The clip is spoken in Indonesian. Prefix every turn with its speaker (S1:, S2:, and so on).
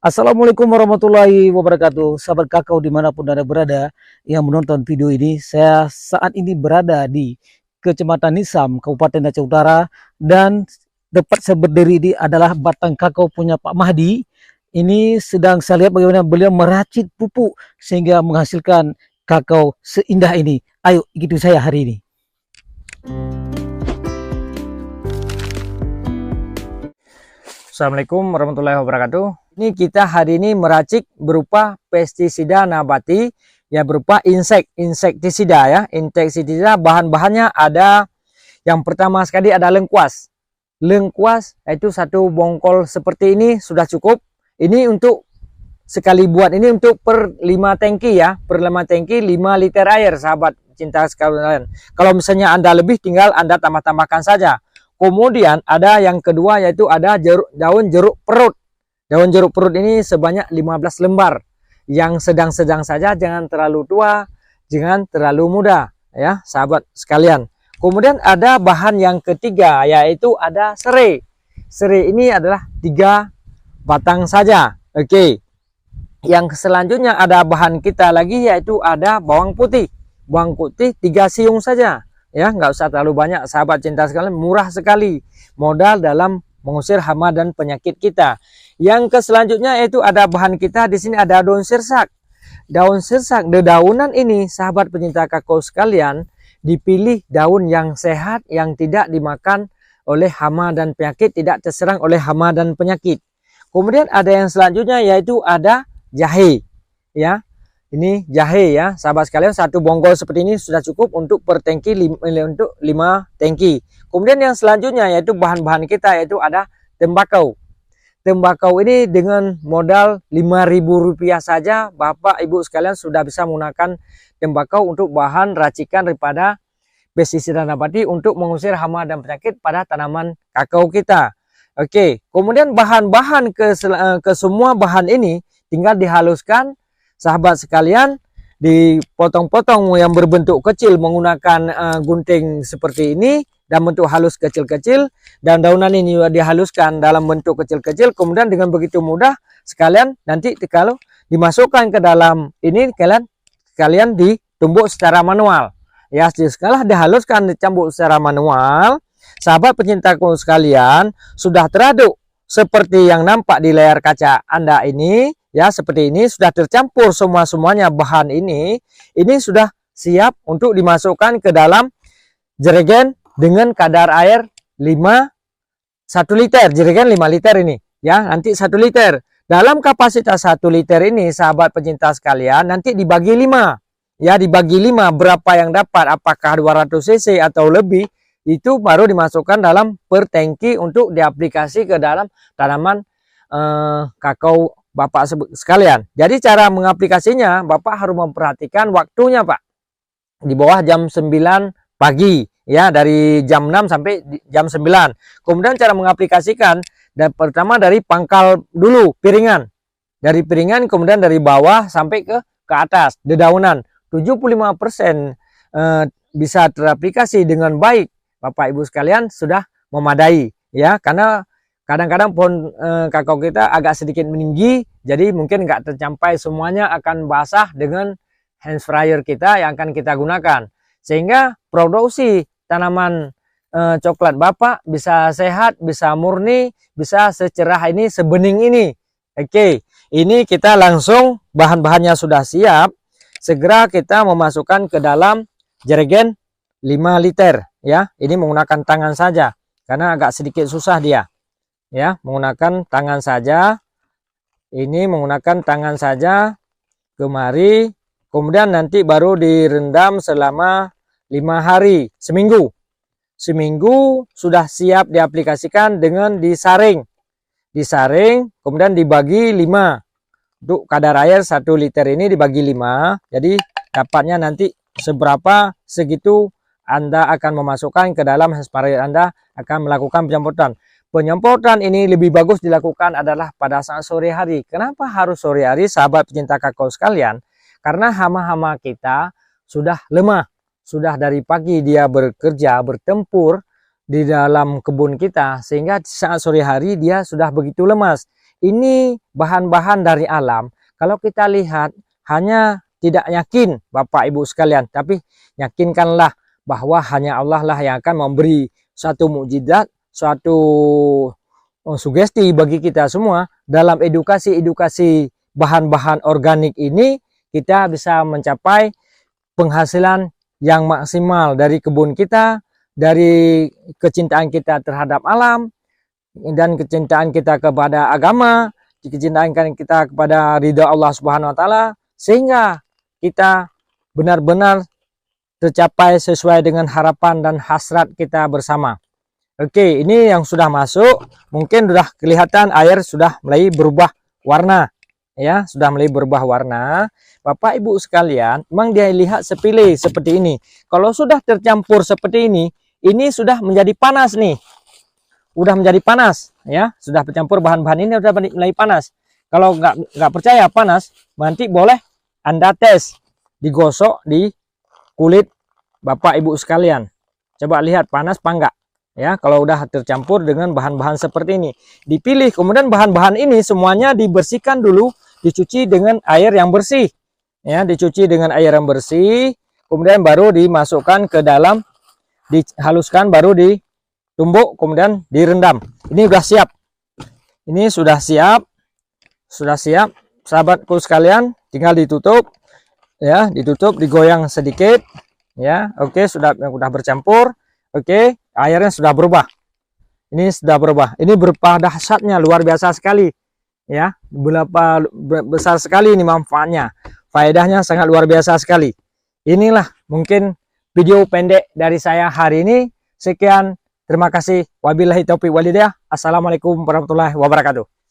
S1: Assalamualaikum warahmatullahi wabarakatuh. Sahabat kakao dimanapun Anda berada yang menonton video ini. Saya saat ini berada di Kecamatan Nisam, Kabupaten Aceh Utara. Dan tempat saya berdiri ini adalah batang kakao punya Pak Mahdi. Ini sedang saya lihat bagaimana beliau meracik pupuk sehingga menghasilkan kakao seindah ini. Ayo ikuti saya hari ini. Assalamualaikum warahmatullahi wabarakatuh. Ini kita hari ini meracik berupa pestisida nabati, ya berupa insektisida ya. Insektisida bahan-bahannya ada, yang pertama sekali ada lengkuas. Lengkuas itu satu bongkol seperti ini sudah cukup. Ini untuk sekali buat ini untuk per 5 tangki ya. Per 5 tangki 5 liter air, sahabat cinta sekalian. Kalau misalnya Anda lebih tinggal Anda tambah-tambahkan saja. Kemudian ada yang kedua yaitu ada daun jeruk perut. Daun jeruk perut ini sebanyak 15 lembar. Yang sedang-sedang saja, jangan terlalu tua, jangan terlalu muda ya sahabat sekalian. Kemudian ada bahan yang ketiga yaitu ada serai. Serai ini adalah 3 batang saja. Oke. Yang selanjutnya ada bahan kita lagi yaitu ada bawang putih. Bawang putih 3 siung saja. Ya, nggak usah terlalu banyak sahabat cinta sekalian, murah sekali modal dalam mengusir hama dan penyakit kita. Yang selanjutnya yaitu ada bahan kita di sini ada daun sirsak. Daun sirsak, dedaunan ini sahabat pencinta kakao sekalian, dipilih daun yang sehat, yang tidak dimakan oleh hama dan penyakit, tidak terserang oleh hama dan penyakit. Kemudian ada yang selanjutnya yaitu ada jahe ya. Ini jahe ya, sahabat sekalian, satu bonggol seperti ini sudah cukup untuk per tangki, untuk 5 tangki. Kemudian yang selanjutnya yaitu bahan-bahan kita yaitu ada tembakau. Tembakau ini dengan modal Rp5.000 saja, Bapak Ibu sekalian sudah bisa menggunakan tembakau untuk bahan racikan daripada pestisida nabati untuk mengusir hama dan penyakit pada tanaman kakao kita. Oke, kemudian bahan-bahan ke semua bahan ini tinggal dihaluskan. Sahabat sekalian, dipotong-potong yang berbentuk kecil menggunakan gunting seperti ini dan bentuk halus kecil-kecil, dan daunan ini dihaluskan dalam bentuk kecil-kecil. Kemudian dengan begitu mudah sekalian nanti kalau dimasukkan ke dalam ini kalian ditumbuk secara manual ya. Setelah dihaluskan dicampur secara manual, sahabat pecintaku sekalian, sudah teraduk seperti yang nampak di layar kaca Anda ini. Ya, seperti ini sudah tercampur semuanya bahan ini sudah siap untuk dimasukkan ke dalam jerigen dengan kadar air 1 liter, jerigen 5 liter ini ya, nanti 1 liter. Dalam kapasitas 1 liter ini sahabat pecinta sekalian nanti dibagi 5 ya, dibagi 5 berapa yang dapat, apakah 200 cc atau lebih, itu baru dimasukkan dalam per tangki untuk diaplikasi ke dalam tanaman kakao Bapak sekalian. Jadi cara mengaplikasinya Bapak harus memperhatikan waktunya Pak. Di bawah jam 9 pagi ya, dari jam 6 sampai jam 9. Kemudian cara mengaplikasikan, dan pertama dari pangkal dulu piringan. Dari piringan kemudian dari bawah sampai ke atas dedaunan. 75% bisa teraplikasi dengan baik Bapak Ibu sekalian, sudah memadai ya, karena kadang-kadang pohon kakao kita agak sedikit meninggi, jadi mungkin nggak tercapai semuanya, akan basah dengan hand sprayer kita yang akan kita gunakan. Sehingga produksi tanaman coklat Bapak bisa sehat, bisa murni, bisa secerah ini, sebening ini. Oke, ini kita langsung bahan-bahannya sudah siap. Segera kita memasukkan ke dalam jerigen 5 liter ya. Ini menggunakan tangan saja karena agak sedikit susah dia. Ya, menggunakan tangan saja. Ini menggunakan tangan saja kemari. Kemudian nanti baru direndam selama 5 hari, seminggu. Seminggu sudah siap diaplikasikan dengan disaring. Disaring, kemudian dibagi 5. Untuk kadar air 1 liter ini dibagi 5. Jadi dapatnya nanti seberapa, segitu Anda akan memasukkan ke dalam sprayer Anda, akan melakukan penyemprotan. Penyemprotan ini lebih bagus dilakukan adalah pada saat sore hari. Kenapa harus sore hari sahabat pecinta kakao sekalian? Karena hama-hama kita sudah lemah. Sudah dari pagi dia bekerja, bertempur di dalam kebun kita. Sehingga saat sore hari dia sudah begitu lemas. ini bahan-bahan dari alam. Kalau kita lihat hanya tidak yakin Bapak Ibu sekalian, tapi yakinkanlah bahwa hanya Allah lah yang akan memberi suatu mukjizat, suatu sugesti bagi kita semua. Dalam edukasi bahan-bahan organik ini, kita bisa mencapai penghasilan yang maksimal dari kebun kita, dari kecintaan kita terhadap alam, dan kecintaan kita kepada agama, kecintaan kita kepada ridha Allah Subhanahu wa taala, sehingga kita benar-benar tercapai sesuai dengan harapan dan hasrat kita bersama. Oke, ini yang sudah masuk, mungkin sudah kelihatan air sudah mulai berubah warna, ya, sudah mulai berubah warna. Bapak Ibu sekalian, memang dia lihat sepilih seperti ini. Kalau sudah tercampur seperti ini sudah menjadi panas nih. Udah menjadi panas, ya, sudah bercampur bahan-bahan ini sudah mulai panas. Kalau nggak percaya panas, nanti boleh Anda tes, digosok di kulit Bapak Ibu sekalian. Coba lihat panas apa enggak. Ya, kalau udah tercampur dengan bahan-bahan seperti ini, dipilih, kemudian bahan-bahan ini semuanya dibersihkan dulu, dicuci dengan air yang bersih. Ya, dicuci dengan air yang bersih, kemudian baru dimasukkan ke dalam, dihaluskan, baru ditumbuk, kemudian direndam. Ini sudah siap. Ini sudah siap. Sudah siap, sahabatku sekalian, tinggal ditutup. Ya, ditutup, digoyang sedikit. Ya, oke, sudah bercampur. Oke, airnya sudah berubah. Ini sudah berubah. Ini berupa dahsyatnya, luar biasa sekali. Ya, berapa besar sekali ini manfaatnya. Faedahnya sangat luar biasa sekali. Inilah mungkin video pendek dari saya hari ini. Sekian, terima kasih. Wabillahi taufiq walhidayah. Assalamualaikum warahmatullahi wabarakatuh.